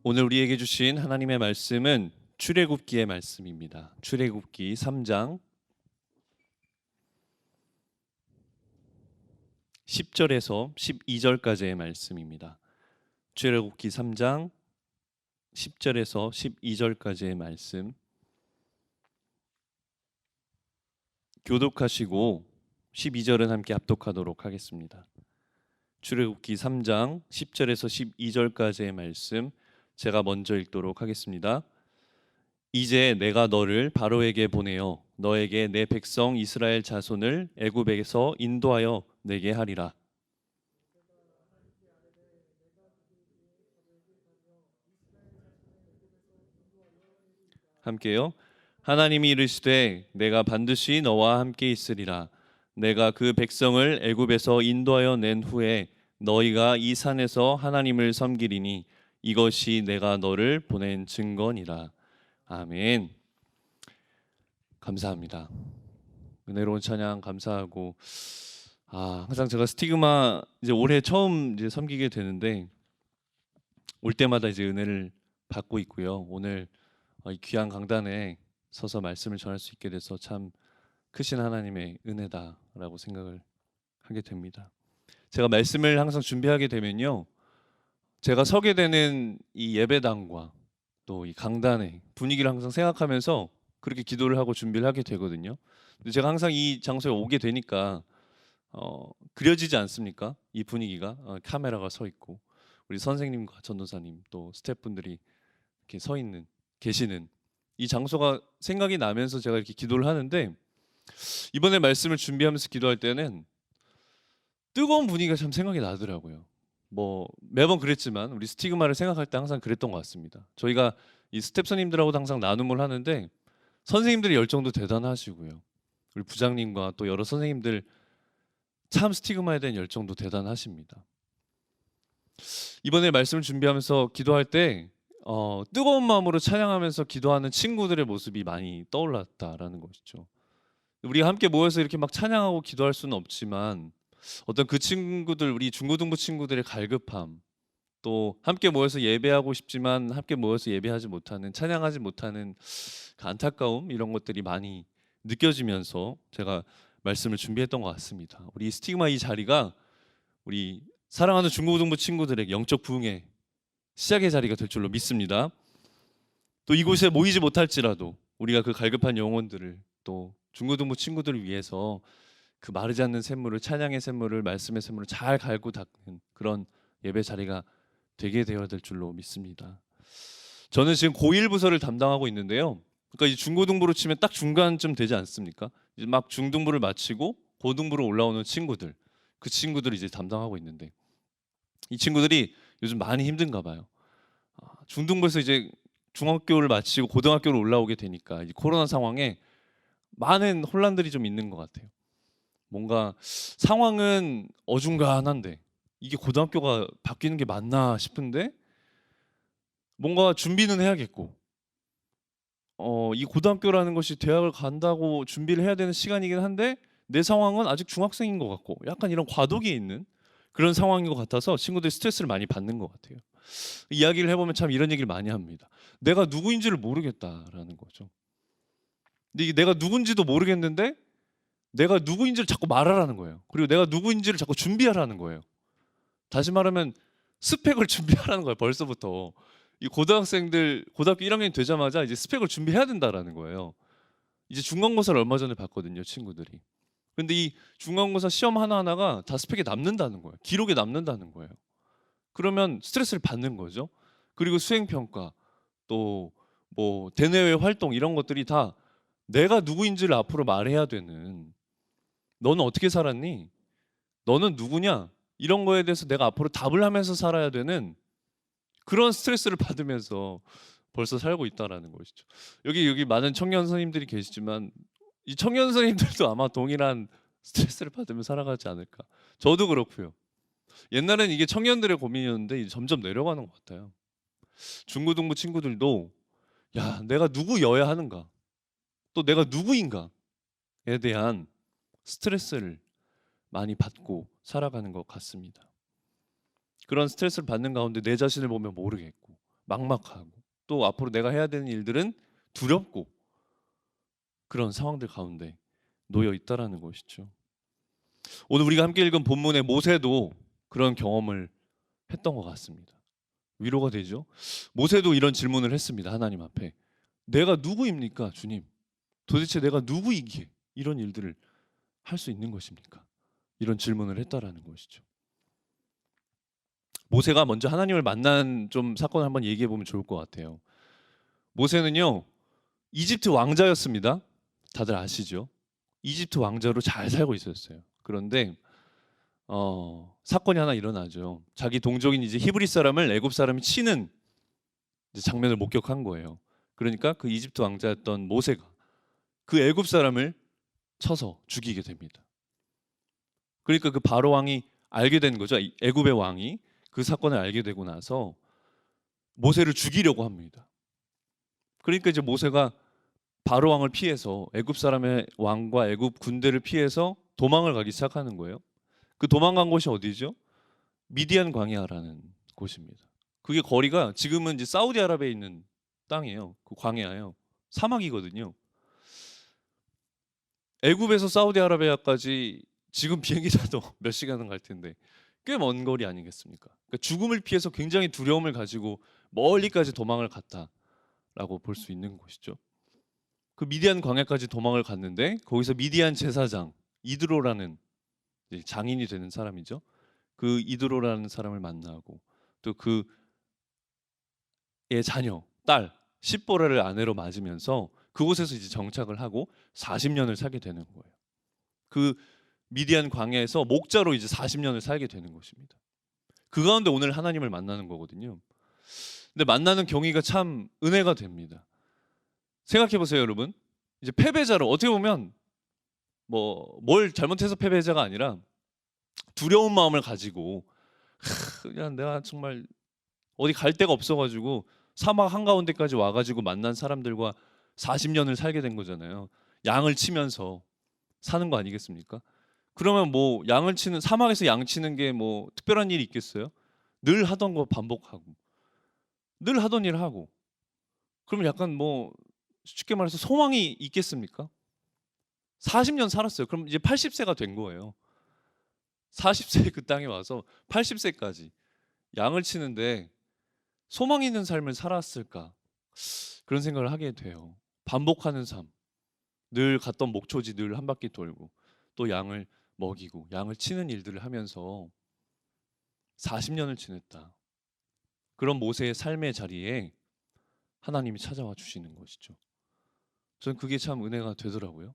오늘 우리에게 주신 하나님의 말씀은 출애굽기의 말씀입니다. 출애굽기 3장 10절에서 12절까지의 말씀입니다. 출애굽기 3장 10절에서 12절까지의 말씀 교독하시고 12절은 함께 합독하도록 하겠습니다. 출애굽기 3장 10절에서 12절까지의 말씀 제가 먼저 읽도록 하겠습니다. 이제 내가 너를 바로에게 보내어 너에게 내 백성 이스라엘 자손을 애굽에서 인도하여 내게 하리라. 함께요. 하나님이 이르시되 내가 반드시 너와 함께 있으리라. 내가 그 백성을 애굽에서 인도하여 낸 후에 너희가 이 산에서 하나님을 섬기리니 이것이 내가 너를 보낸 증거니라. 아멘. 감사합니다. 은혜로운 찬양 감사하고 항상 제가 스티그마 이제 올해 처음 이제 섬기게 되는데 올 때마다 이제 은혜를 받고 있고요. 오늘 이 귀한 강단에 서서 말씀을 전할 수 있게 돼서 참 크신 하나님의 은혜다라고 생각을 하게 됩니다. 제가 말씀을 항상 준비하게 되면요, 제가 서게 되는 이 예배당과 또 이 강단의 분위기를 항상 생각하면서 그렇게 기도를 하고 준비를 하게 되거든요. 근데 제가 항상 이 장소에 오게 되니까 그려지지 않습니까? 이 분위기가 카메라가 서 있고 우리 선생님과 전도사님 또 스태프분들이 이렇게 서 있는 계시는 이 장소가 생각이 나면서 제가 이렇게 기도를 하는데 이번에 말씀을 준비하면서 기도할 때는 뜨거운 분위기가 참 생각이 나더라고요. 뭐 매번 그랬지만 우리 스티그마를 생각할 때 항상 그랬던 것 같습니다. 저희가 이 스태프님들하고도 항상 나눔을 하는데 선생님들의 열정도 대단하시고요. 우리 부장님과 또 여러 선생님들 참 스티그마에 대한 열정도 대단하십니다. 이번에 말씀을 준비하면서 기도할 때 뜨거운 마음으로 찬양하면서 기도하는 친구들의 모습이 많이 떠올랐다라는 것이죠. 우리가 함께 모여서 이렇게 막 찬양하고 기도할 수는 없지만 어떤 그 친구들, 우리 중고등부 친구들의 갈급함, 또 함께 모여서 예배하고 싶지만 함께 모여서 예배하지 못하는, 찬양하지 못하는 그 안타까움, 이런 것들이 많이 느껴지면서 제가 말씀을 준비했던 것 같습니다. 우리 스티그마 이 자리가 우리 사랑하는 중고등부 친구들에게 영적 부흥의 시작의 자리가 될 줄로 믿습니다. 또 이곳에 모이지 못할지라도 우리가 그 갈급한 영혼들을 또 중고등부 친구들을 위해서 그 마르지 않는 샘물을, 찬양의 샘물을, 말씀의 샘물을 잘 갈고 닦는 그런 예배 자리가 되게 되어야 될 줄로 믿습니다. 저는 지금 고1 부서를 담당하고 있는데요. 그러니까 이 중고등부로 치면 딱 중간쯤 되지 않습니까? 이제 막 중등부를 마치고 고등부로 올라오는 친구들, 그 친구들을 이제 담당하고 있는데 이 친구들이 요즘 많이 힘든가 봐요. 중등부에서 이제 중학교를 마치고 고등학교로 올라오게 되니까 이 코로나 상황에 많은 혼란들이 좀 있는 것 같아요. 뭔가 상황은 어중간한데 이게 고등학교가 바뀌는 게 맞나 싶은데 뭔가 준비는 해야겠고 이 고등학교라는 것이 대학을 간다고 준비를 해야 되는 시간이긴 한데 내 상황은 아직 중학생인 것 같고 약간 이런 과도기에 있는 그런 상황인 것 같아서 친구들이 스트레스를 많이 받는 것 같아요. 이야기를 해보면 참 이런 얘기를 많이 합니다. 내가 누구인지를 모르겠다라는 거죠. 근데 이게 내가 누군지도 모르겠는데 내가 누구인지를 자꾸 말하라는 거예요. 그리고 내가 누구인지를 자꾸 준비하라는 거예요. 다시 말하면 스펙을 준비하라는 거예요. 벌써부터 이 고등학생들 고등학교 1학년이 되자마자 이제 스펙을 준비해야 된다라는 거예요. 이제 중간고사를 얼마 전에 봤거든요, 친구들이. 근데 이 중간고사 시험 하나하나가 다 스펙에 남는다는 거예요. 기록에 남는다는 거예요. 그러면 스트레스를 받는 거죠. 그리고 수행평가 또 뭐 대내외 활동 이런 것들이 다 내가 누구인지를 앞으로 말해야 되는, 너는 어떻게 살았니? 너는 누구냐? 이런 거에 대해서 내가 앞으로 답을 하면서 살아야 되는 그런 스트레스를 받으면서 벌써 살고 있다라는 것이죠. 여기 많은 청년 선생님들이 계시지만 이 청년 선생님들도 아마 동일한 스트레스를 받으며 살아가지 않을까. 저도 그렇고요. 옛날에는 이게 청년들의 고민이었는데 이제 점점 내려가는 것 같아요. 중고등부 친구들도 야, 내가 누구여야 하는가? 또 내가 누구인가에 대한 스트레스를 많이 받고 살아가는 것 같습니다. 그런 스트레스를 받는 가운데 내 자신을 보면 모르겠고 막막하고 또 앞으로 내가 해야 되는 일들은 두렵고 그런 상황들 가운데 놓여 있다라는 것이죠. 오늘 우리가 함께 읽은 본문의 모세도 그런 경험을 했던 것 같습니다. 위로가 되죠. 모세도 이런 질문을 했습니다. 하나님 앞에 내가 누구입니까, 주님? 도대체 내가 누구이기에 이런 일들을 할 수 있는 것입니까? 이런 질문을 했다라는 것이죠. 모세가 먼저 하나님을 만난 좀 사건을 한번 얘기해 보면 좋을 것 같아요. 모세는요, 이집트 왕자였습니다. 다들 아시죠? 이집트 왕자로 잘 살고 있었어요. 그런데 사건이 하나 일어나죠. 자기 동족인 이제 히브리 사람을 애굽 사람이 치는 이제 장면을 목격한 거예요. 그러니까 그 이집트 왕자였던 모세가 그 애굽 사람을 쳐서 죽이게 됩니다. 그러니까 그 바로 왕이 알게 된 거죠. 애굽의 왕이 그 사건을 알게 되고 나서 모세를 죽이려고 합니다. 그러니까 이제 모세가 바로 왕을 피해서 애굽 사람의 왕과 애굽 군대를 피해서 도망을 가기 시작하는 거예요. 그 도망간 곳이 어디죠? 미디안 광야라는 곳입니다. 그게 거리가 지금은 이제 사우디아라비아에 있는 땅이에요. 그 광야예요. 사막이거든요. 애굽에서 사우디아라비아까지 지금 비행기 타도 몇 시간은 갈 텐데 꽤 먼 거리 아니겠습니까? 그러니까 죽음을 피해서 굉장히 두려움을 가지고 멀리까지 도망을 갔다라고 볼 수 있는 곳이죠. 그 미디안 광야까지 도망을 갔는데 거기서 미디안 제사장 이드로라는 장인이 되는 사람이죠. 그 이드로라는 사람을 만나고 또 그의 자녀, 딸 십보라를 아내로 맞으면서 그곳에서 이제 정착을 하고 40년을 살게 되는 거예요. 그 미디안 광야에서 목자로 이제 40년을 살게 되는 것입니다. 그 가운데 오늘 하나님을 만나는 거거든요. 근데 만나는 경위가 참 은혜가 됩니다. 생각해 보세요, 여러분. 이제 패배자로 어떻게 보면 뭘 잘못해서 패배자가 아니라 두려운 마음을 가지고 그냥 내가 정말 어디 갈 데가 없어가지고 사막 한가운데까지 와가지고 만난 사람들과 40년을 살게 된 거잖아요. 양을 치면서 사는 거 아니겠습니까? 그러면 뭐 양을 치는 사막에서 양 치는 게 뭐 특별한 일이 있겠어요? 늘 하던 거 반복하고 늘 하던 일 하고 그러면 약간 뭐 쉽게 말해서 소망이 있겠습니까? 40년 살았어요. 그럼 이제 80세가 된 거예요. 40세 그 땅에 와서 80세까지 양을 치는데 소망 있는 삶을 살았을까? 그런 생각을 하게 돼요. 반복하는 삶. 늘 갔던 목초지 늘 한 바퀴 돌고 또 양을 먹이고 양을 치는 일들을 하면서 40년을 지냈다. 그런 모세의 삶의 자리에 하나님이 찾아와 주시는 것이죠. 저는 그게 참 은혜가 되더라고요.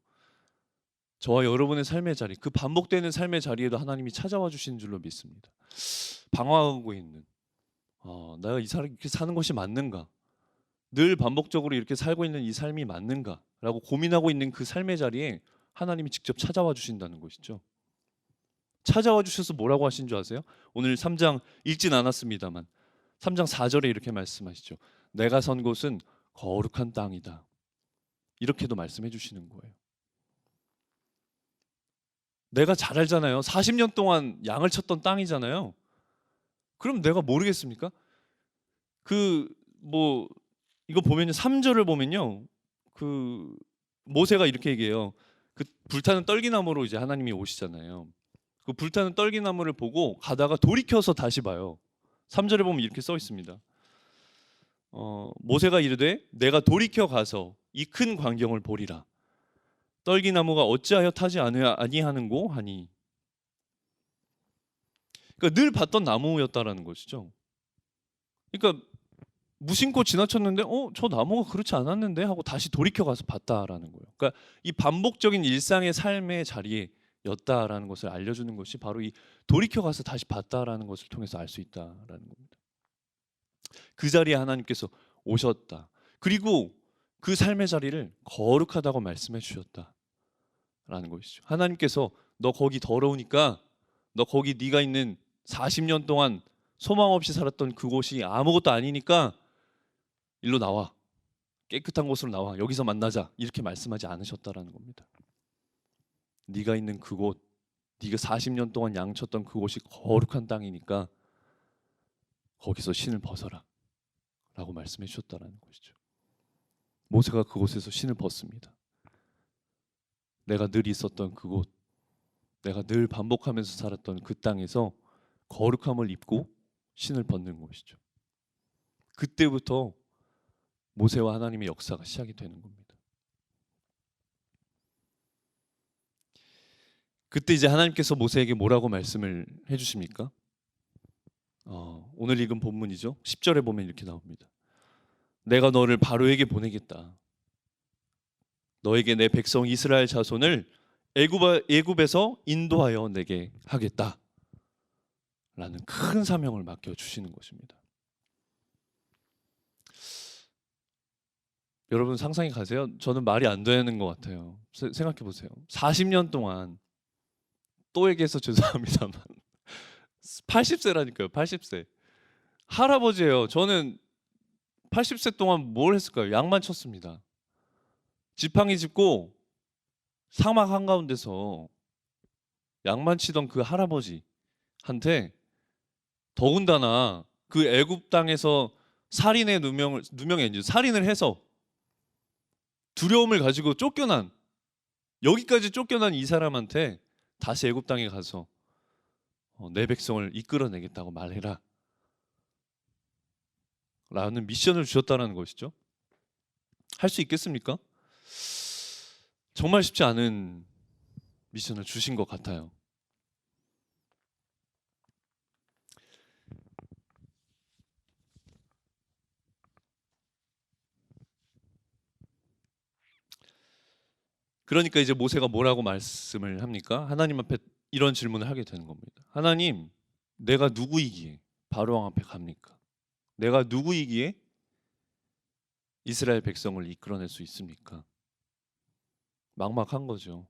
저와 여러분의 삶의 자리, 그 반복되는 삶의 자리에도 하나님이 찾아와 주시는 줄로 믿습니다. 방황하고 있는 내가 이 삶 이렇게 사는 것이 맞는가? 늘 반복적으로 이렇게 살고 있는 이 삶이 맞는가? 라고 고민하고 있는 그 삶의 자리에 하나님이 직접 찾아와 주신다는 것이죠. 찾아와 주셔서 뭐라고 하신 줄 아세요? 오늘 3장 읽진 않았습니다만 3장 4절에 이렇게 말씀하시죠. 내가 선 곳은 거룩한 땅이다. 이렇게도 말씀해 주시는 거예요. 내가 잘 알잖아요. 40년 동안 양을 쳤던 땅이잖아요. 그럼 내가 모르겠습니까? 이거 보면요. 3절을 보면요. 그 모세가 이렇게 얘기해요. 그 불타는 떨기나무로 이제 하나님이 오시잖아요. 그 불타는 떨기나무를 보고 가다가 돌이켜서 다시 봐요. 3절에 보면 이렇게 써 있습니다. 모세가 이르되 내가 돌이켜 가서 이 큰 광경을 보리라. 떨기나무가 어찌하여 타지 아니하는고 하니. 그러니까 늘 봤던 나무였다라는 것이죠. 그러니까 무심코 지나쳤는데 저 나무가 그렇지 않았는데 하고 다시 돌이켜 가서 봤다라는 거예요. 그러니까 이 반복적인 일상의 삶의 자리였다라는 것을 알려주는 것이 바로 이 돌이켜 가서 다시 봤다라는 것을 통해서 알 수 있다라는 겁니다. 그 자리에 하나님께서 오셨다. 그리고 그 삶의 자리를 거룩하다고 말씀해 주셨다라는 것이죠. 하나님께서 너 거기 더러우니까 너 거기 네가 있는 40년 동안 소망 없이 살았던 그곳이 아무것도 아니니까 일로 나와. 깨끗한 곳으로 나와. 여기서 만나자. 이렇게 말씀하지 않으셨다라는 겁니다. 네가 있는 그곳, 네가 40년 동안 양쳤던 그곳이 거룩한 땅이니까 거기서 신을 벗어라. 라고 말씀해 주셨다라는 것이죠. 모세가 그곳에서 신을 벗습니다. 내가 늘 있었던 그곳, 내가 늘 반복하면서 살았던 그 땅에서 거룩함을 입고 신을 벗는 것이죠. 그때부터 모세와 하나님의 역사가 시작이 되는 겁니다. 그때 이제 하나님께서 모세에게 뭐라고 말씀을 해주십니까? 오늘 읽은 본문이죠. 10절에 보면 이렇게 나옵니다. 내가 너를 바로에게 보내겠다. 너에게 내 백성 이스라엘 자손을 애굽에서 인도하여 내게 하겠다. 라는 큰 사명을 맡겨주시는 것입니다. 여러분 상상이 가세요? 저는 말이 안 되는 것 같아요. 생각해 보세요. 40년 동안 또에게서 죄송합니다만 80세라니까요. 80세. 할아버지예요. 저는 80세 동안 뭘 했을까요? 양만 쳤습니다. 지팡이 짚고 사막 한가운데서 양만 치던 그 할아버지한테 더군다나 그 애굽 땅에서 살인의 누명에 이제 살인을 해서 두려움을 가지고 여기까지 쫓겨난 이 사람한테 다시 애굽 땅에 가서 내 백성을 이끌어내겠다고 말해라 라는 미션을 주셨다는 것이죠. 할 수 있겠습니까? 정말 쉽지 않은 미션을 주신 것 같아요. 그러니까 이제 모세가 뭐라고 말씀을 합니까? 하나님 앞에 이런 질문을 하게 되는 겁니다. 하나님, 내가 누구이기에 바로왕 앞에 갑니까? 내가 누구이기에 이스라엘 백성을 이끌어낼 수 있습니까? 막막한 거죠.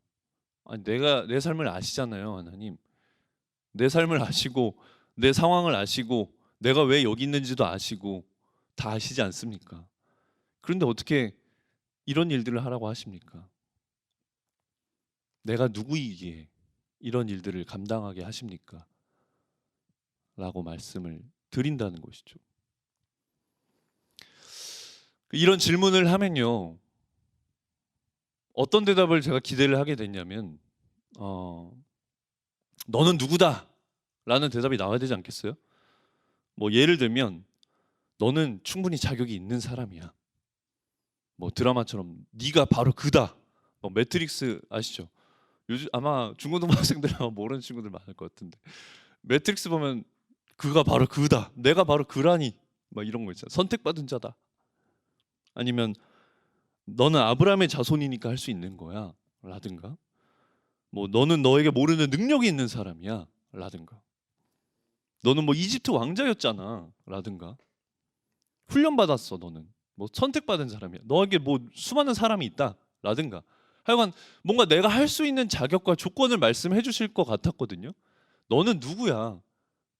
아니, 내가 내 삶을 아시잖아요, 하나님. 내 삶을 아시고 내 상황을 아시고 내가 왜 여기 있는지도 아시고 다 아시지 않습니까? 그런데 어떻게 이런 일들을 하라고 하십니까? 내가 누구이기에 이런 일들을 감당하게 하십니까? 라고 말씀을 드린다는 것이죠. 이런 질문을 하면요, 어떤 대답을 제가 기대를 하게 됐냐면 너는 누구다? 라는 대답이 나와야 되지 않겠어요? 뭐 예를 들면 너는 충분히 자격이 있는 사람이야. 뭐 드라마처럼 네가 바로 그다. 뭐 매트릭스 아시죠? 요즘 아마 중고등학생들 아마 모르는 친구들 많을 것 같은데 매트릭스 보면 그가 바로 그다. 내가 바로 그라니. 막 이런 거 있잖아. 선택받은 자다. 아니면 너는 아브라함의 자손이니까 할 수 있는 거야. 라든가. 뭐 너는 너에게 모르는 능력이 있는 사람이야. 라든가. 너는 뭐 이집트 왕자였잖아. 라든가. 훈련받았어. 너는. 뭐 선택받은 사람이야. 너에게 뭐 수많은 사람이 있다. 라든가. 하여간 뭔가 내가 할 수 있는 자격과 조건을 말씀해 주실 것 같았거든요. 너는 누구야?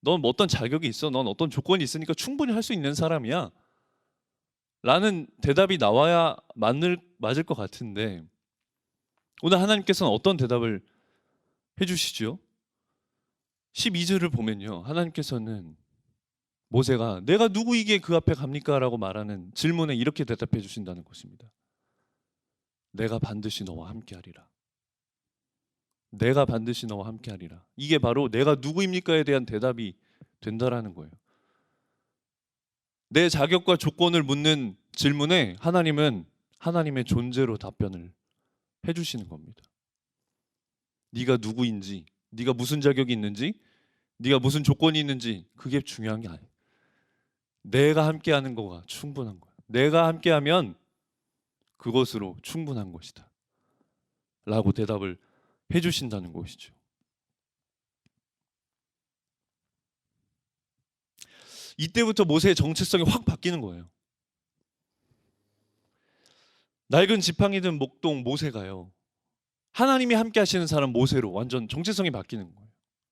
넌 어떤 자격이 있어? 넌 어떤 조건이 있으니까 충분히 할 수 있는 사람이야. 라는 대답이 나와야 맞을 것 같은데 오늘 하나님께서는 어떤 대답을 해주시죠? 12절을 보면요, 하나님께서는 모세가 내가 누구이기에 그 앞에 갑니까? 라고 말하는 질문에 이렇게 대답해 주신다는 것입니다. 내가 반드시 너와 함께하리라. 내가 반드시 너와 함께하리라. 이게 바로 내가 누구입니까에 대한 대답이 된다라는 거예요. 내 자격과 조건을 묻는 질문에 하나님은 하나님의 존재로 답변을 해주시는 겁니다. 네가 누구인지, 네가 무슨 자격이 있는지, 네가 무슨 조건이 있는지 그게 중요한 게 아니에요. 내가 함께하는 거가 충분한 거야. 내가 함께하면 그것으로 충분한 것이다. 라고 대답을 해주신다는 것이죠. 이때부터 모세의 정체성이 확 바뀌는 거예요. 낡은 지팡이든 목동 모세가요, 하나님이 함께 하시는 사람 모세로 완전 정체성이 바뀌는 거예요.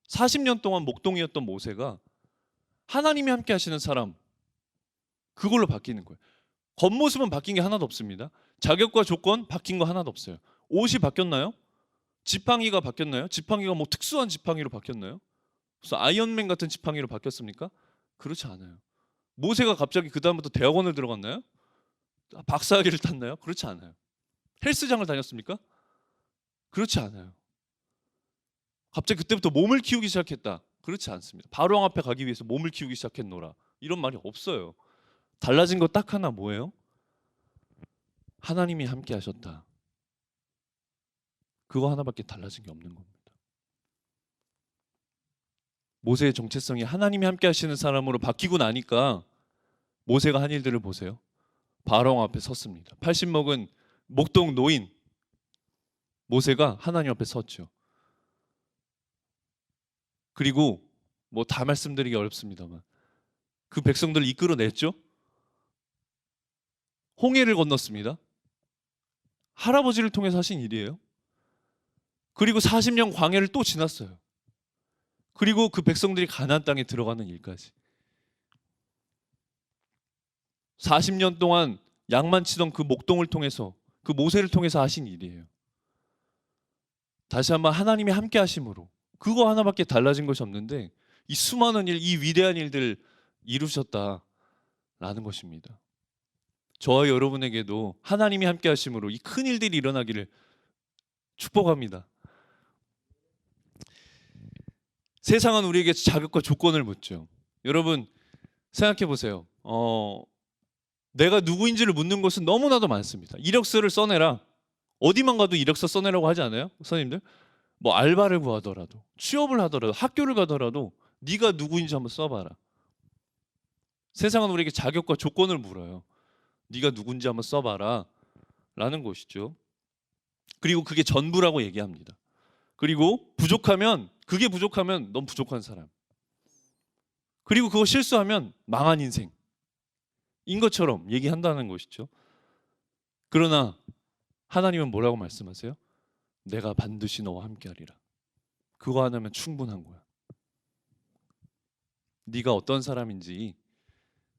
40년 동안 목동이었던 모세가 하나님이 함께 하시는 사람, 그걸로 바뀌는 거예요. 겉모습은 바뀐 게 하나도 없습니다. 자격과 조건 바뀐 거 하나도 없어요. 옷이 바뀌었나요? 지팡이가 바뀌었나요? 지팡이가 뭐 특수한 지팡이로 바뀌었나요? 무슨 아이언맨 같은 지팡이로 바뀌었습니까? 그렇지 않아요. 모세가 갑자기 그 다음부터 대학원을 들어갔나요? 박사학위를 땄나요? 그렇지 않아요. 헬스장을 다녔습니까? 그렇지 않아요. 갑자기 그때부터 몸을 키우기 시작했다. 그렇지 않습니다. 바로왕 앞에 가기 위해서 몸을 키우기 시작했노라. 이런 말이 없어요. 달라진 거 딱 하나 뭐예요? 하나님이 함께 하셨다. 그거 하나밖에 달라진 게 없는 겁니다. 모세의 정체성이 하나님이 함께 하시는 사람으로 바뀌고 나니까 모세가 한 일들을 보세요. 바로왕 앞에 섰습니다. 80 먹은 목동 노인 모세가 하나님 앞에 섰죠. 그리고 뭐 다 말씀드리기 어렵습니다만 그 백성들을 이끌어냈죠. 홍해를 건넜습니다. 할아버지를 통해서 하신 일이에요. 그리고 40년 광야를 또 지났어요. 그리고 그 백성들이 가나안 땅에 들어가는 일까지. 40년 동안 양만 치던 그 목동을 통해서 그 모세를 통해서 하신 일이에요. 다시 한번 하나님이 함께 하심으로 그거 하나밖에 달라진 것이 없는데 이 수많은 일, 이 위대한 일들을 이루셨다라는 것입니다. 저와 여러분에게도 하나님이 함께 하심으로 이 큰 일들이 일어나기를 축복합니다. 세상은 우리에게 자격과 조건을 묻죠. 여러분 생각해 보세요. 내가 누구인지를 묻는 것은 너무나도 많습니다. 이력서를 써내라. 어디만 가도 이력서 써내라고 하지 않아요? 선생님들? 뭐 알바를 구하더라도 취업을 하더라도 학교를 가더라도 네가 누구인지 한번 써봐라. 세상은 우리에게 자격과 조건을 물어요. 네가 누군지 한번 써봐라 라는 것이죠. 그리고 그게 전부라고 얘기합니다. 그리고 그게 부족하면 넌 부족한 사람. 그리고 그거 실수하면 망한 인생인 것처럼 얘기한다는 것이죠. 그러나 하나님은 뭐라고 말씀하세요? 내가 반드시 너와 함께하리라. 그거 하나면 충분한 거야. 네가 어떤 사람인지,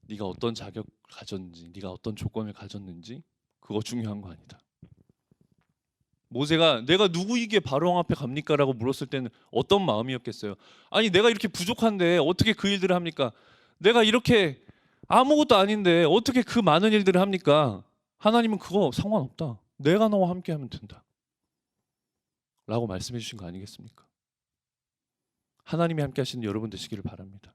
네가 어떤 자격을 가졌는지, 네가 어떤 조건을 가졌는지 그거 중요한 거 아니다. 모세가 내가 누구이기에 바로왕 앞에 갑니까? 라고 물었을 때는 어떤 마음이었겠어요? 아니 내가 이렇게 부족한데 어떻게 그 일들을 합니까? 내가 이렇게 아무것도 아닌데 어떻게 그 많은 일들을 합니까? 하나님은 그거 상관없다. 내가 너와 함께하면 된다. 라고 말씀해 주신 거 아니겠습니까? 하나님이 함께 하시는 여러분 되시기를 바랍니다.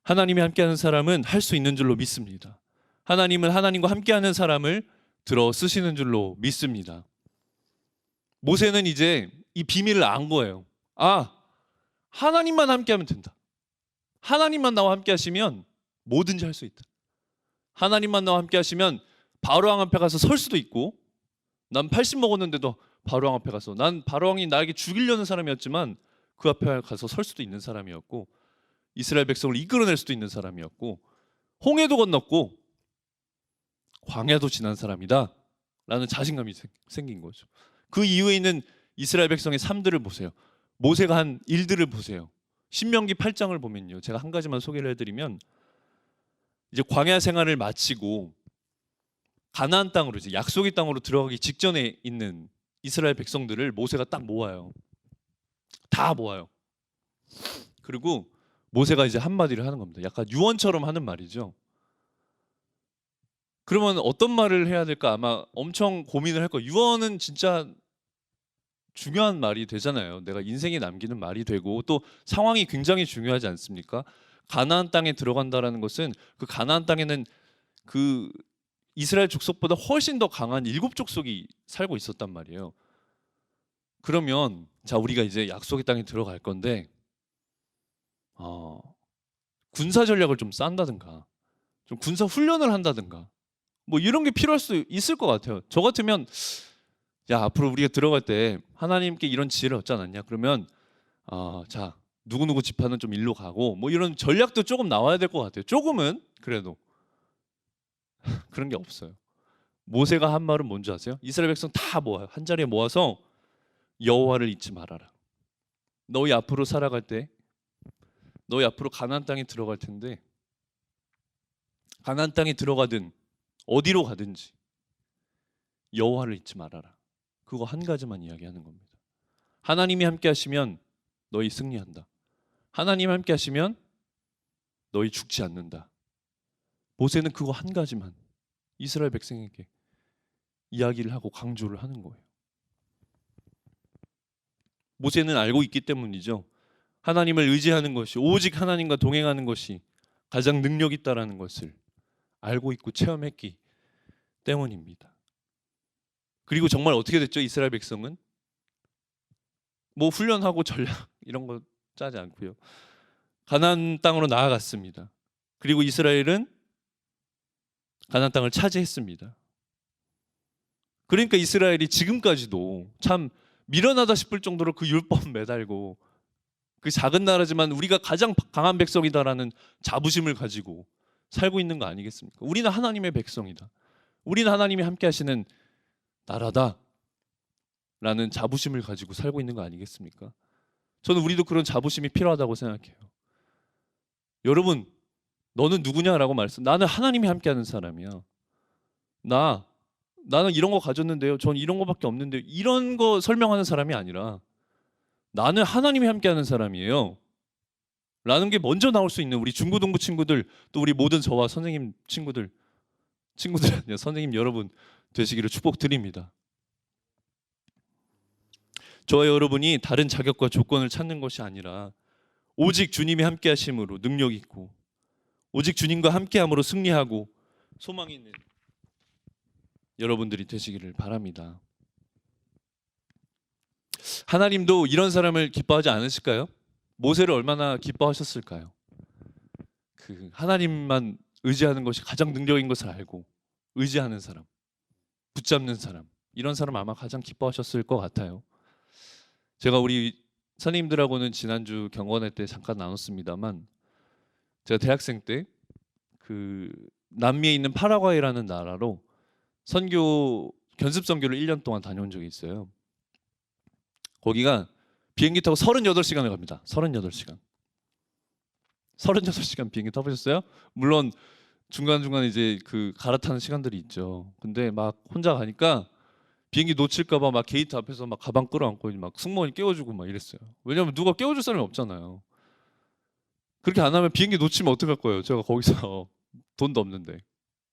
하나님이 함께하는 사람은 할 수 있는 줄로 믿습니다. 하나님은 하나님과 함께하는 사람을 들어 쓰시는 줄로 믿습니다. 모세는 이제 이 비밀을 안 거예요. 하나님만 함께하면 된다. 하나님만 나와 함께하시면 뭐든지 할 수 있다. 하나님만 나와 함께하시면 바로왕 앞에 가서 설 수도 있고, 난 80 먹었는데도 바로왕 앞에 가서, 난 바로왕이 나에게 죽이려는 사람이었지만 그 앞에 가서 설 수도 있는 사람이었고, 이스라엘 백성을 이끌어낼 수도 있는 사람이었고, 홍해도 건넜고 광야도 지난 사람이다 라는 자신감이 생긴 거죠. 그 이후에 있는 이스라엘 백성의 삶들을 보세요. 모세가 한 일들을 보세요. 신명기 8장을 보면요, 제가 한 가지만 소개를 해드리면, 이제 광야 생활을 마치고 가나안 땅으로, 이제 약속의 땅으로 들어가기 직전에 있는 이스라엘 백성들을 모세가 딱 모아요. 다 모아요. 그리고 모세가 이제 한마디를 하는 겁니다. 약간 유언처럼 하는 말이죠. 그러면 어떤 말을 해야 될까? 아마 엄청 고민을 할 거예요. 유언은 진짜 중요한 말이 되잖아요. 내가 인생에 남기는 말이 되고 또 상황이 굉장히 중요하지 않습니까? 가나안 땅에 들어간다라는 것은 그 가나안 땅에는 그 이스라엘 족속보다 훨씬 더 강한 7 족속이 살고 있었단 말이에요. 그러면 자, 우리가 이제 약속의 땅에 들어갈 건데 군사 전략을 좀 싼다든가 좀 군사 훈련을 한다든가 뭐 이런 게 필요할 수 있을 것 같아요. 저 같으면 야, 앞으로 우리가 들어갈 때 하나님께 이런 지혜를 얻지 않았냐? 그러면 자, 누구누구 지파는 좀 일로 가고 뭐 이런 전략도 조금 나와야 될 것 같아요. 조금은 그래도 그런 게 없어요. 모세가 한 말은 뭔지 아세요? 이스라엘 백성 다 모아요. 한 자리에 모아서 여호와를 잊지 말아라. 너희 앞으로 살아갈 때, 너희 앞으로 가나안 땅에 들어갈 텐데, 가나안 땅에 들어가든 어디로 가든지 여호와를 잊지 말아라. 그거 한 가지만 이야기하는 겁니다. 하나님이 함께 하시면 너희 승리한다. 하나님 함께 하시면 너희 죽지 않는다. 모세는 그거 한 가지만 이스라엘 백성에게 이야기를 하고 강조를 하는 거예요. 모세는 알고 있기 때문이죠. 하나님을 의지하는 것이, 오직 하나님과 동행하는 것이 가장 능력 있다라는 것을 알고 있고 체험했기 때문입니다. 그리고 정말 어떻게 됐죠? 이스라엘 백성은 뭐 훈련하고 전략 이런 거 짜지 않고요. 가나안 땅으로 나아갔습니다. 그리고 이스라엘은 가나안 땅을 차지했습니다. 그러니까 이스라엘이 지금까지도 참 미련하다 싶을 정도로 그 율법 매달고 그 작은 나라지만 우리가 가장 강한 백성이다라는 자부심을 가지고 살고 있는 거 아니겠습니까? 우리는 하나님의 백성이다. 우리는 하나님이 함께 하시는 나라다 라는 자부심을 가지고 살고 있는 거 아니겠습니까? 저는 우리도 그런 자부심이 필요하다고 생각해요. 여러분, 너는 누구냐라고 말씀. 나는 하나님이 함께하는 사람이야. 나는 이런 거 가졌는데요. 전 이런 거밖에 없는데요. 이런 거 설명하는 사람이 아니라 나는 하나님이 함께하는 사람이에요. 라는 게 먼저 나올 수 있는 우리 중고등부 친구들, 또 우리 모든 저와 선생님 친구들 아니라 선생님 여러분 되시기를 축복드립니다. 저와 여러분이 다른 자격과 조건을 찾는 것이 아니라 오직 주님이 함께 하심으로 능력 있고 오직 주님과 함께함으로 승리하고 소망이 있는 여러분들이 되시기를 바랍니다. 하나님도 이런 사람을 기뻐하지 않으실까요? 모세를 얼마나 기뻐하셨을까요? 그 하나님만 의지하는 것이 가장 능력인 것을 알고 의지하는 사람, 붙잡는 사람, 이런 사람 아마 가장 기뻐하셨을 것 같아요. 제가 우리 선생님들하고는 지난주 경건회 때 잠깐 나눴습니다만 제가 대학생 때 그 남미에 있는 파라과이라는 나라로 견습 선교를 1년 동안 다녀온 적이 있어요. 거기가 비행기 타고 38시간을 갑니다. 38시간. 38시간 비행기 타보셨어요? 물론 중간중간 이제 그 갈아타는 시간들이 있죠. 근데 막 혼자 가니까 비행기 놓칠까봐 막 게이트 앞에서 막 가방 끌어안고 막 승무원이 깨워주고 막 이랬어요. 왜냐면 누가 깨워줄 사람이 없잖아요. 그렇게 안 하면 비행기 놓치면 어떡할 거예요? 제가 거기서 돈도 없는데.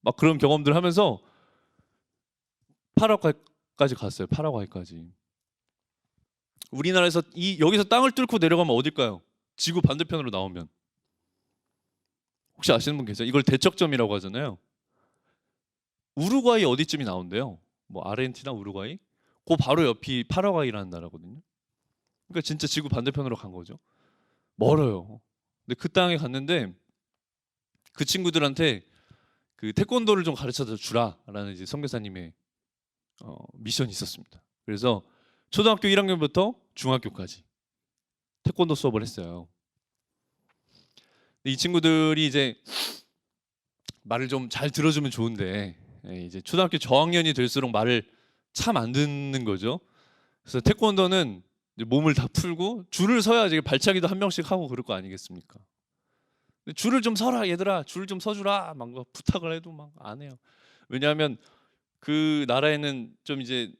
막 그런 경험들 하면서 파라과이까지 갔어요. 파라과이까지. 우리나라에서 여기서 땅을 뚫고 내려가면 어딜까요? 지구 반대편으로 나오면. 혹시 아시는 분 계세요? 이걸 대척점이라고 하잖아요. 우루과이 어디쯤이 나온대요? 뭐 아르헨티나, 우루과이? 그 바로 옆이 파라과이라는 나라거든요. 그러니까 진짜 지구 반대편으로 간 거죠. 멀어요. 근데 그 땅에 갔는데 그 친구들한테 그 태권도를 좀 가르쳐 주라라는 이제 선교사님의 미션이 있었습니다. 그래서 초등학교 1학년부터 중학교까지 태권도 수업을 했어요. 이 친구들이 이제 말을 좀 잘 들어주면 좋은데 이제 초등학교 저학년이 될수록 말을 참 안 듣는 거죠. 그래서 태권도는 몸을 다 풀고 줄을 서야지 발차기도 한 명씩 하고 그럴 거 아니겠습니까? 줄을 좀 서라 얘들아, 줄 좀 서주라 막 부탁을 해도 막 안 해요. 왜냐하면 그 나라에는 좀 이제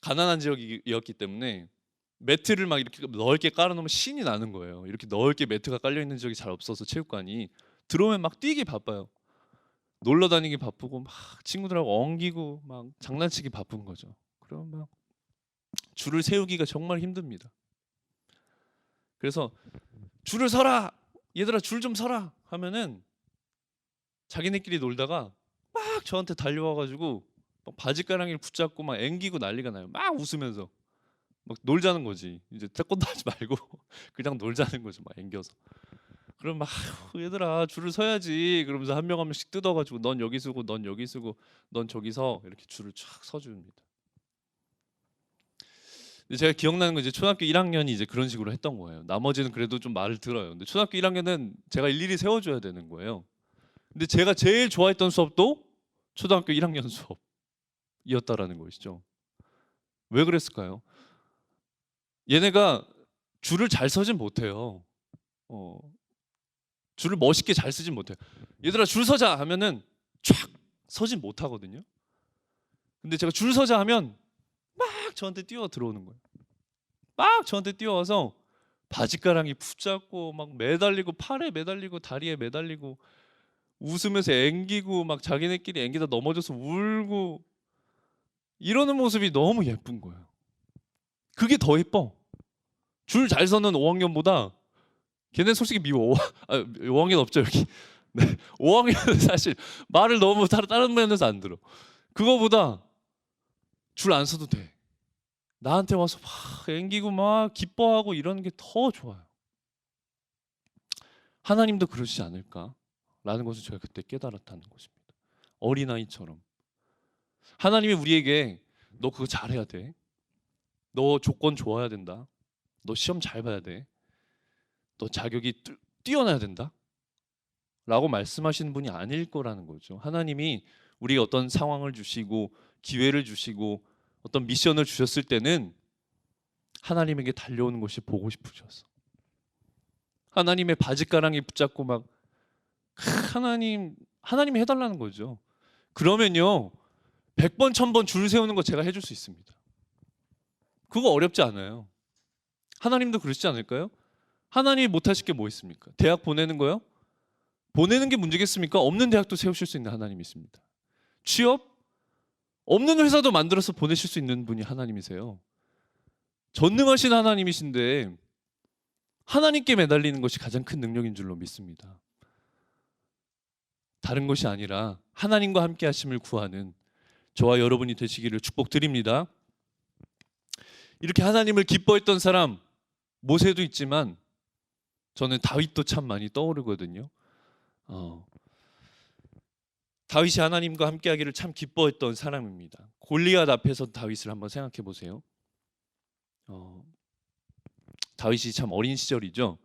가난한 지역이었기 때문에 매트를 막 이렇게 넓게 깔아놓으면 신이 나는 거예요. 이렇게 넓게 매트가 깔려 있는 지역이 잘 없어서 체육관이 들어오면 막 뛰기 바빠요. 놀러 다니기 바쁘고 막 친구들하고 엉기고 막 장난치기 바쁜 거죠. 그럼 막 줄을 세우기가 정말 힘듭니다. 그래서 줄을 서라 얘들아 줄 좀 서라 하면은 자기네끼리 놀다가 막 저한테 달려와가지고 막 바지가랑이를 붙잡고 막 앵기고 난리가 나요. 막 웃으면서 막 놀자는 거지. 이제 태권도 하지 말고 그냥 놀자는 거죠. 막 앵겨서. 그럼 막 얘들아 줄을 서야지. 그러면서 한 명 한 명씩 뜯어가지고 넌 여기 서고 넌 여기 서고 넌 저기 서 이렇게 줄을 쫙 서줍니다. 근데 제가 기억나는 건 이제 초등학교 1학년이 이제 그런 식으로 했던 거예요. 나머지는 그래도 좀 말을 들어요. 근데 초등학교 1학년은 제가 일일이 세워줘야 되는 거예요. 근데 제가 제일 좋아했던 수업도 초등학교 1학년 수업이었다라는 것이죠. 왜 그랬을까요? 얘네가 줄을 잘 서진 못해요. 줄을 멋있게 잘 쓰진 못해요. 얘들아 줄 서자 하면은 촥 서진 못하거든요. 근데 제가 줄 서자 하면 막 저한테 뛰어 들어오는 거예요. 막 저한테 뛰어와서 바지가랑이 붙잡고 막 매달리고 팔에 매달리고 다리에 매달리고 웃으면서 앵기고 막 자기네끼리 앵기다 넘어져서 울고 이러는 모습이 너무 예쁜 거예요. 그게 더 예뻐. 줄 잘 서는 5학년보다 걔네 솔직히 미워. 5학년 없죠 여기. 네, 5학년은 사실 말을 너무 다른 면에서 안 들어. 그거보다 줄 안 서도 돼. 나한테 와서 막 앵기고 막 기뻐하고 이러는 게 더 좋아요. 하나님도 그러시지 않을까라는 것을 제가 그때 깨달았다는 것입니다. 어린아이처럼 하나님이 우리에게 너 그거 잘해야 돼. 너 조건 좋아야 된다. 너 시험 잘 봐야 돼. 너 자격이 뛰어나야 된다. 라고 말씀하시는 분이 아닐 거라는 거죠. 하나님이 우리가 어떤 상황을 주시고 기회를 주시고 어떤 미션을 주셨을 때는 하나님에게 달려오는 것이 보고 싶으셔서 하나님의 바짓가랑이 붙잡고 막 하나님이 해달라는 거죠. 그러면요 100번 1000번 줄 세우는 거 제가 해줄 수 있습니다. 그거 어렵지 않아요. 하나님도 그러시지 않을까요? 하나님이 못하실 게 뭐 있습니까? 대학 보내는 거요? 보내는 게 문제겠습니까? 없는 대학도 세우실 수 있는 하나님이 있습니다. 취업? 없는 회사도 만들어서 보내실 수 있는 분이 하나님이세요. 전능하신 하나님이신데 하나님께 매달리는 것이 가장 큰 능력인 줄로 믿습니다. 다른 것이 아니라 하나님과 함께 하심을 구하는 저와 여러분이 되시기를 축복드립니다. 이렇게 하나님을 기뻐했던 사람 모세도 있지만 저는 다윗도 참 많이 떠오르거든요. 다윗이 하나님과 함께하기를 참 기뻐했던 사람입니다. 골리앗 앞에서 다윗을 한번 생각해 보세요. 다윗이 참 어린 시절이죠.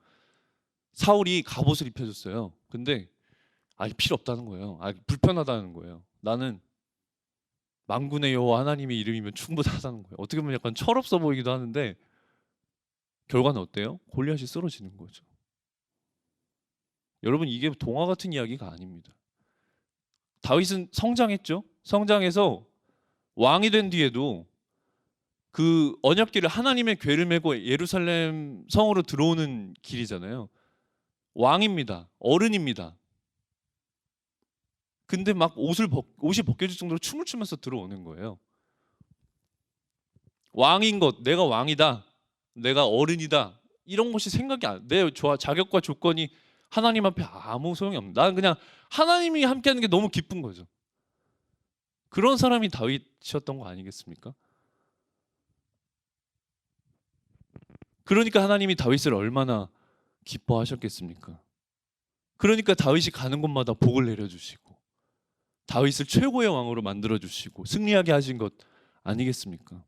사울이 갑옷을 입혀줬어요. 근데 필요 없다는 거예요. 불편하다는 거예요. 나는 만군의 여호와 하나님의 이름이면 충분하다는 거예요. 어떻게 보면 약간 철없어 보이기도 하는데 결과는 어때요? 골리앗이 쓰러지는 거죠. 여러분 이게 동화 같은 이야기가 아닙니다. 다윗은 성장했죠. 성장해서 왕이 된 뒤에도 그 언약궤를 하나님의 궤를 메고 예루살렘 성으로 들어오는 길이잖아요. 왕입니다. 어른입니다. 근데 막 옷이 벗겨질 정도로 춤을 추면서 들어오는 거예요. 왕인 것, 내가 왕이다, 내가 어른이다 이런 것이 생각이 내 자격과 조건이 하나님 앞에 아무 소용이 없는. 나는 그냥 하나님이 함께하는 게 너무 기쁜 거죠. 그런 사람이 다윗이었던 거 아니겠습니까? 그러니까 하나님이 다윗을 얼마나 기뻐하셨겠습니까? 그러니까 다윗이 가는 곳마다 복을 내려주시고 다윗을 최고의 왕으로 만들어주시고 승리하게 하신 것 아니겠습니까?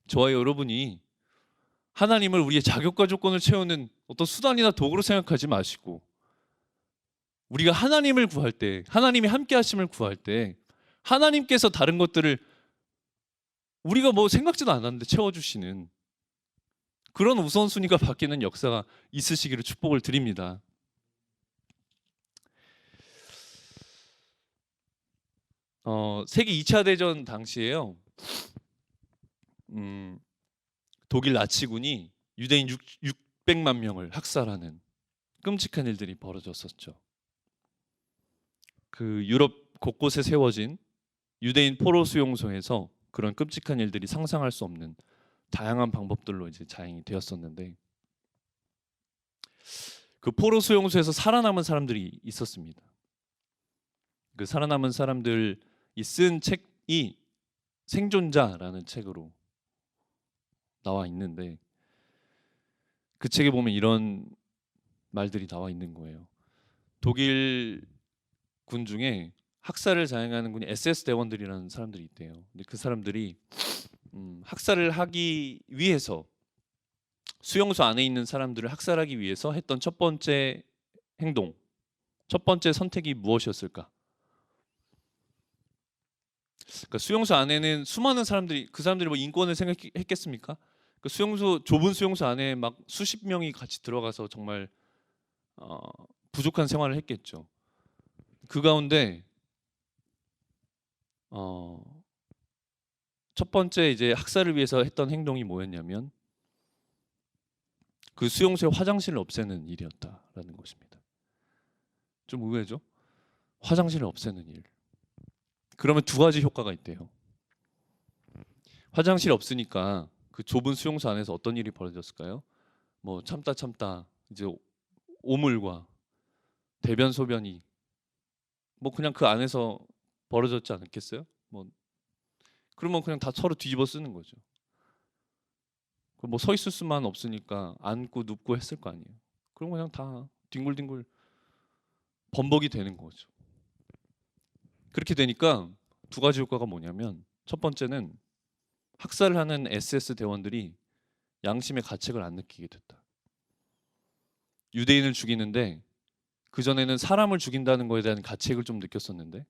저와 여러분이 하나님을 우리의 자격과 조건을 채우는 어떤 수단이나 도구로 생각하지 마시고 우리가 하나님을 구할 때, 하나님이 함께 하심을 구할 때 하나님께서 다른 것들을 우리가 뭐 생각지도 않았는데 채워주시는 그런 우선순위가 바뀌는 역사가 있으시기를 축복을 드립니다. 세계 2차 대전 당시에요. 독일 나치군이 유대인 600만 명을 학살하는 끔찍한 일들이 벌어졌었죠. 그 유럽 곳곳에 세워진 유대인 포로 수용소에서 그런 끔찍한 일들이 상상할 수 없는 다양한 방법들로 이제 자행이 되었었는데 그 포로 수용소에서 살아남은 사람들이 있었습니다. 그 살아남은 사람들이 쓴 책이 생존자라는 책으로 나와 있는데 그 책에 보면 이런 말들이 나와 있는 거예요. 독일 군 중에 학살을 자행하는 군이 SS 대원들이라는 사람들이 있대요. 근데 그 사람들이 학살을 하기 위해서 수용소 안에 있는 사람들을 학살하기 위해서 했던 첫 번째 행동, 첫 번째 선택이 무엇이었을까? 그러니까 수용소 안에는 수많은 사람들이 그 사람들이 뭐 인권을 생각했겠습니까? 그 좁은 수용소 안에 막 수십 명이 같이 들어가서 정말 부족한 생활을 했겠죠. 그 가운데 첫 번째 이제 학살을 위해서 했던 행동이 뭐였냐면 그 수용소의 화장실을 없애는 일이었다라는 것입니다. 좀 의외죠? 화장실을 없애는 일. 그러면 두 가지 효과가 있대요. 화장실 없으니까 그 좁은 수용소 안에서 어떤 일이 벌어졌을까요? 뭐 참다 이제 오물과 대변 소변이 뭐 그냥 그 안에서 벌어졌지 않겠어요? 뭐 그러면 그냥 다 서로 뒤집어 쓰는 거죠. 뭐 서 있을 수만 없으니까 앉고 눕고 했을 거 아니에요. 그럼 그냥 다 뒹굴뒹굴 범벅이 되는 거죠. 그렇게 되니까 두 가지 효과가 뭐냐면 첫 번째는 학살을 하는 SS 대원들이 양심의 가책을 안 느끼게 됐다. 유대인을 죽이는데 그전에는 사람을 죽인다는 거에 대한 가책을 좀 느꼈었는데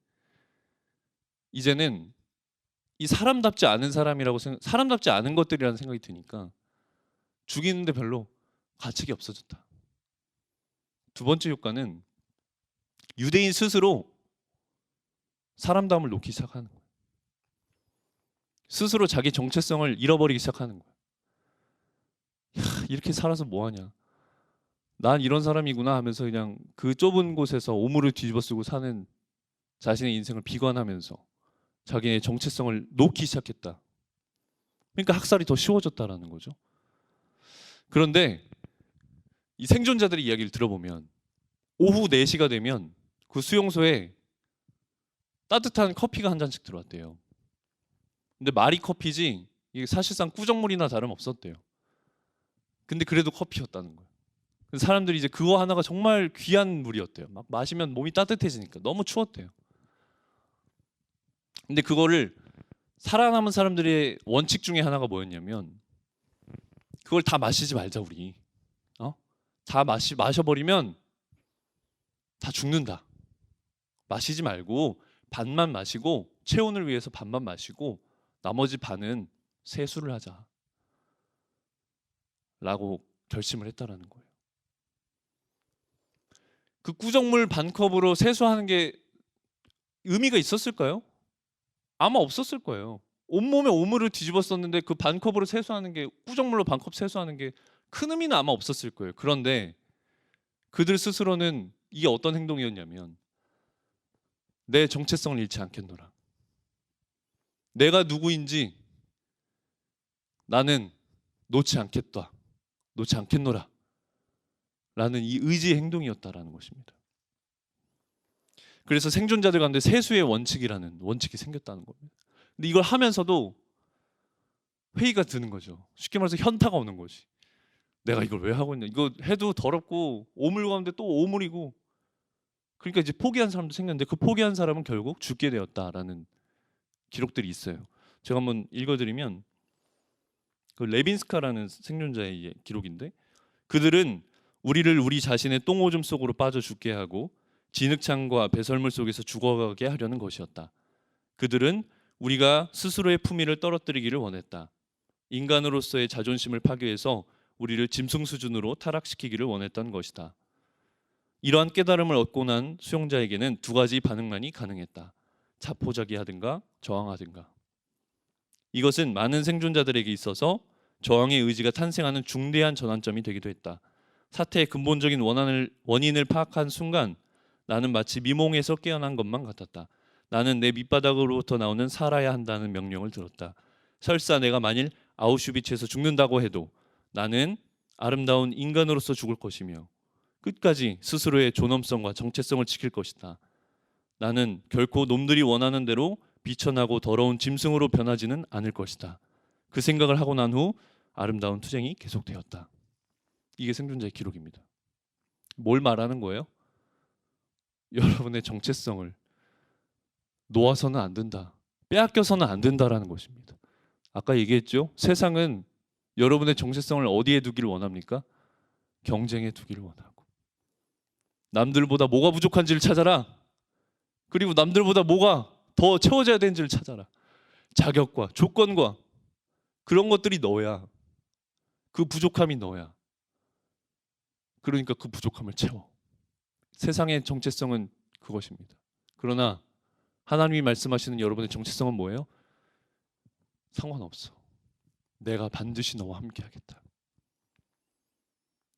이제는 이 사람답지 않은 사람답지 않은 것들이라는 생각이 드니까 죽이는데 별로 가책이 없어졌다. 두 번째 효과는 유대인 스스로 사람다움을 놓기 시작하는 거예요. 스스로 자기 정체성을 잃어버리기 시작하는 거예요. 야, 이렇게 살아서 뭐하냐. 난 이런 사람이구나 하면서 그냥 그 좁은 곳에서 오물을 뒤집어 쓰고 사는 자신의 인생을 비관하면서 자기의 정체성을 놓기 시작했다. 그러니까 학살이 더 쉬워졌다라는 거죠. 그런데 이 생존자들의 이야기를 들어보면 오후 4시가 되면 그 수용소에 따뜻한 커피가 한 잔씩 들어왔대요. 근데 말이 커피지 이게 사실상 꾸정물이나 다름없었대요. 근데 그래도 커피였다는 거예요. 사람들이 이제 그거 하나가 정말 귀한 물이었대요. 막 마시면 몸이 따뜻해지니까 너무 추웠대요. 근데 그거를 살아남은 사람들의 원칙 중에 하나가 뭐였냐면 그걸 다 마시지 말자 우리. 다 마셔버리면 다 죽는다. 마시지 말고 반만 마시고 체온을 위해서 반만 마시고 나머지 반은 세수를 하자. 라고 결심을 했다라는 거예요. 그 꾸정물 반 컵으로 세수하는 게 의미가 있었을까요? 아마 없었을 거예요. 온몸에 오물을 뒤집어 썼는데 그 반 컵으로 세수하는 게 꾸정물로 반 컵 세수하는 게 큰 의미는 아마 없었을 거예요. 그런데 그들 스스로는 이게 어떤 행동이었냐면 내 정체성을 잃지 않겠노라. 내가 누구인지 나는 놓지 않겠다. 놓지 않겠노라. 라는 이 의지의 행동이었다라는 것입니다. 그래서 생존자들 가운데 세수의 원칙이라는 원칙이 생겼다는 겁니다. 근데 이걸 하면서도 회의가 드는 거죠. 쉽게 말해서 현타가 오는 거지. 내가 이걸 왜 하고 있냐. 이거 해도 더럽고 오물 가운데 또 오물이고. 그러니까 이제 포기한 사람도 생겼는데 그 포기한 사람은 결국 죽게 되었다라는 기록들이 있어요. 제가 한번 읽어드리면 그 레빈스카라는 생존자의 기록인데 그들은 우리를 우리 자신의 똥오줌 속으로 빠져 죽게 하고 진흙창과 배설물 속에서 죽어가게 하려는 것이었다. 그들은 우리가 스스로의 품위를 떨어뜨리기를 원했다. 인간으로서의 자존심을 파괴해서 우리를 짐승 수준으로 타락시키기를 원했던 것이다. 이러한 깨달음을 얻고 난 수용자에게는 두 가지 반응만이 가능했다. 자포자기하든가 저항하든가. 이것은 많은 생존자들에게 있어서 저항의 의지가 탄생하는 중대한 전환점이 되기도 했다. 사태의 근본적인 원인을 파악한 순간 나는 마치 미몽에서 깨어난 것만 같았다. 나는 내 밑바닥으로부터 나오는 살아야 한다는 명령을 들었다. 설사 내가 만일 아우슈비츠에서 죽는다고 해도 나는 아름다운 인간으로서 죽을 것이며 끝까지 스스로의 존엄성과 정체성을 지킬 것이다. 나는 결코 놈들이 원하는 대로 비천하고 더러운 짐승으로 변하지는 않을 것이다. 그 생각을 하고 난 후 아름다운 투쟁이 계속되었다. 이게 생존자의 기록입니다. 뭘 말하는 거예요? 여러분의 정체성을 놓아서는 안 된다. 빼앗겨서는 안 된다라는 것입니다. 아까 얘기했죠? 세상은 여러분의 정체성을 어디에 두기를 원합니까? 경쟁에 두기를 원하고 남들보다 뭐가 부족한지를 찾아라. 그리고 남들보다 뭐가 더 채워져야 되는지를 찾아라. 자격과 조건과 그런 것들이 너야. 그 부족함이 너야. 그러니까 그 부족함을 채워. 세상의 정체성은 그것입니다. 그러나 하나님이 말씀하시는 여러분의 정체성은 뭐예요? 상관없어. 내가 반드시 너와 함께 하겠다.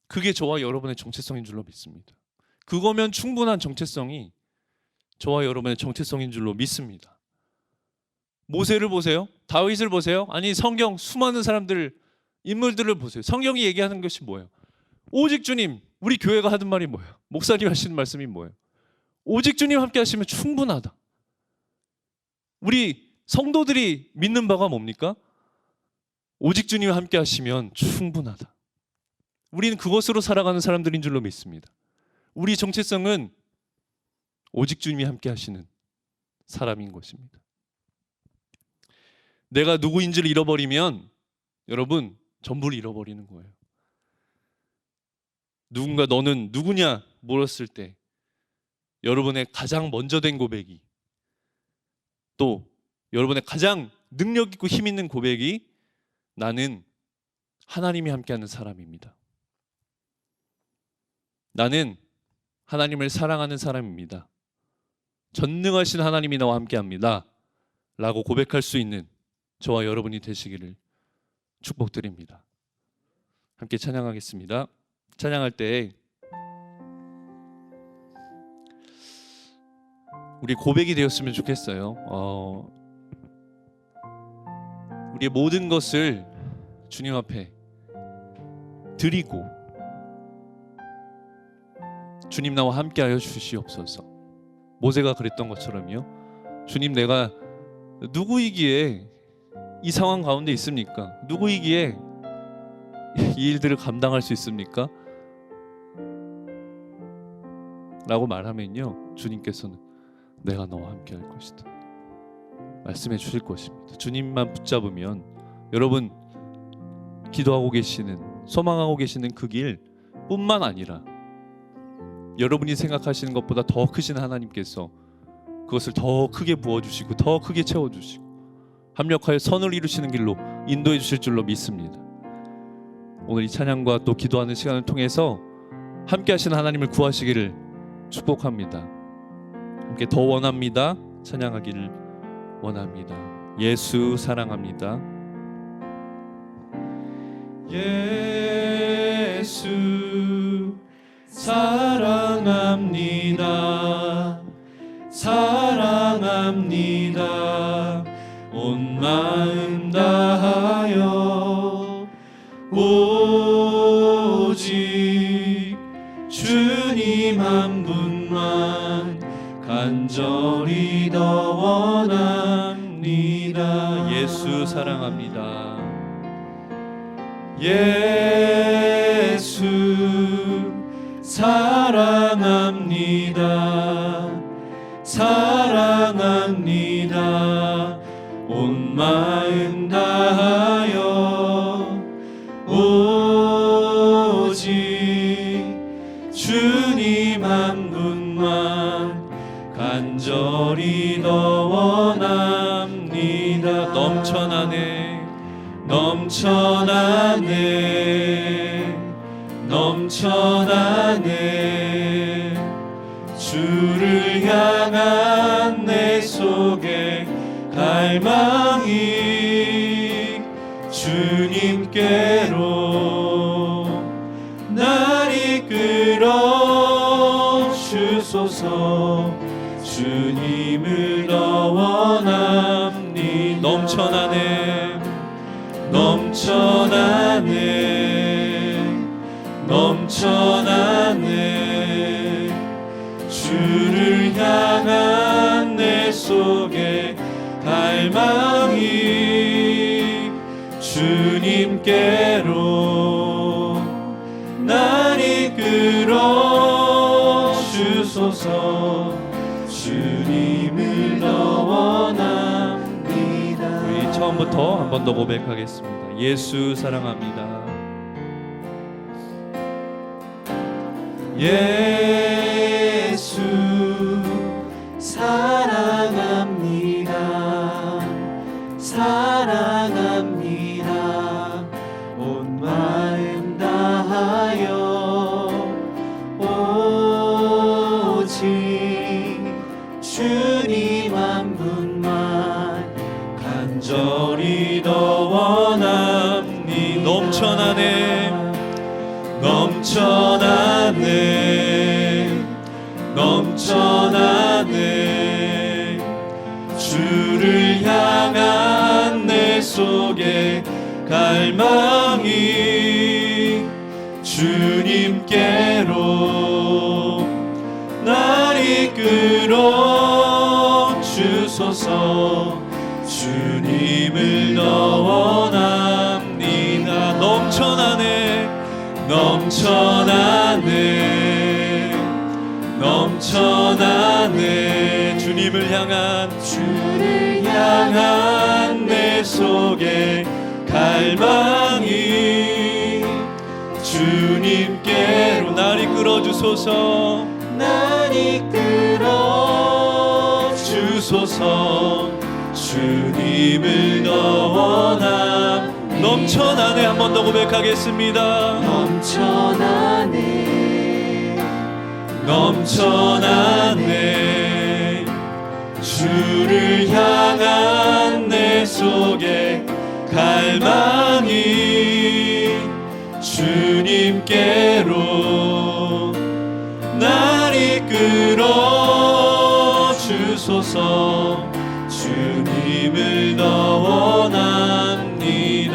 그게 저와 여러분의 정체성인 줄로 믿습니다. 그거면 충분한 정체성이 저와 여러분의 정체성인 줄로 믿습니다. 모세를 보세요. 다윗을 보세요. 아니 성경 수많은 사람들 인물들을 보세요. 성경이 얘기하는 것이 뭐예요? 오직 주님. 우리 교회가 하는 말이 뭐예요? 목사님 하시는 말씀이 뭐예요? 오직 주님 함께 하시면 충분하다. 우리 성도들이 믿는 바가 뭡니까? 오직 주님 함께 하시면 충분하다. 우리는 그것으로 살아가는 사람들인 줄로 믿습니다. 우리 정체성은 오직 주님이 함께 하시는 사람인 것입니다. 내가 누구인지를 잃어버리면 여러분 전부를 잃어버리는 거예요. 누군가 너는 누구냐 물었을 때 여러분의 가장 먼저 된 고백이, 또 여러분의 가장 능력 있고 힘 있는 고백이 나는 하나님이 함께하는 사람입니다. 나는 하나님을 사랑하는 사람입니다. 전능하신 하나님이 나와 함께합니다 라고 고백할 수 있는 저와 여러분이 되시기를 축복드립니다. 함께 찬양하겠습니다. 찬양할 때 우리 고백이 되었으면 좋겠어요. 우리의 모든 것을 주님 앞에 드리고 주님 나와 함께하여 주시옵소서. 모세가 그랬던 것처럼요. 주님, 내가 누구이기에 이 상황 가운데 있습니까? 누구이기에 이 일들을 감당할 수 있습니까? 라고 말하면요, 주님께서는 내가 너와 함께 할 것이다 말씀해 주실 것입니다. 주님만 붙잡으면 여러분 기도하고 계시는, 소망하고 계시는 그 길 뿐만 아니라 여러분이 생각하시는 것보다 더 크신 하나님께서 그것을 더 크게 부어주시고 더 크게 채워주시고 합력하여 선을 이루시는 길로 인도해 주실 줄로 믿습니다. 오늘 이 찬양과 또 기도하는 시간을 통해서 함께 하시는 하나님을 구하시기를 축복합니다. 함께 더 원합니다. 찬양하기를 원합니다. 예수 사랑합니다. 예수 사랑합니다. 사랑합니다. 온 마음 다하여 오직 주님 한 분만 간절히 더 원합니다. 예수 사랑합니다. 예수 사랑합니다. 사랑합니다. 온 마음 다하여 오직 주님 한 분만 간절히 더 원합니다. 넘쳐나네 넘쳐나네 넘쳐나네 주를 향한 내 속에 갈망이 주님께로 날 이끌어 주소서. 주님을 더 원합니. 넘쳐나네 넘쳐나네 넘쳐나네 주를 향한 내 속에 갈망이 주님께로 날 이끌어 주소서. 주님을 더 원합니다. 우리 처음부터 한 번 더 고백하겠습니다. 예수 사랑합니다. 예수 사랑합니다. 사랑합니다. 온 마음 다하여 오직 주님 한 분만 간절히 더 원합니. 넘쳐나네 넘쳐나네 넘쳐나네 주를 향한 내 속에 갈망이 주님께로 날 이끌어 주소서. 주님을 더 원합니다. 넘쳐나네 넘쳐나네 넘쳐나네. 주를 향한 내 속에 갈망이 주님께로 날 이끌어 주소서. 날 이끌어 주소서. 주님을 더 원함. 넘쳐나네. 한 번 더 고백하겠습니다. 넘쳐나네 넘쳐나네. 주를 향한 내 속에 갈망이 주님께로 날 이끌어 주소서. 주님을 더 원합니다.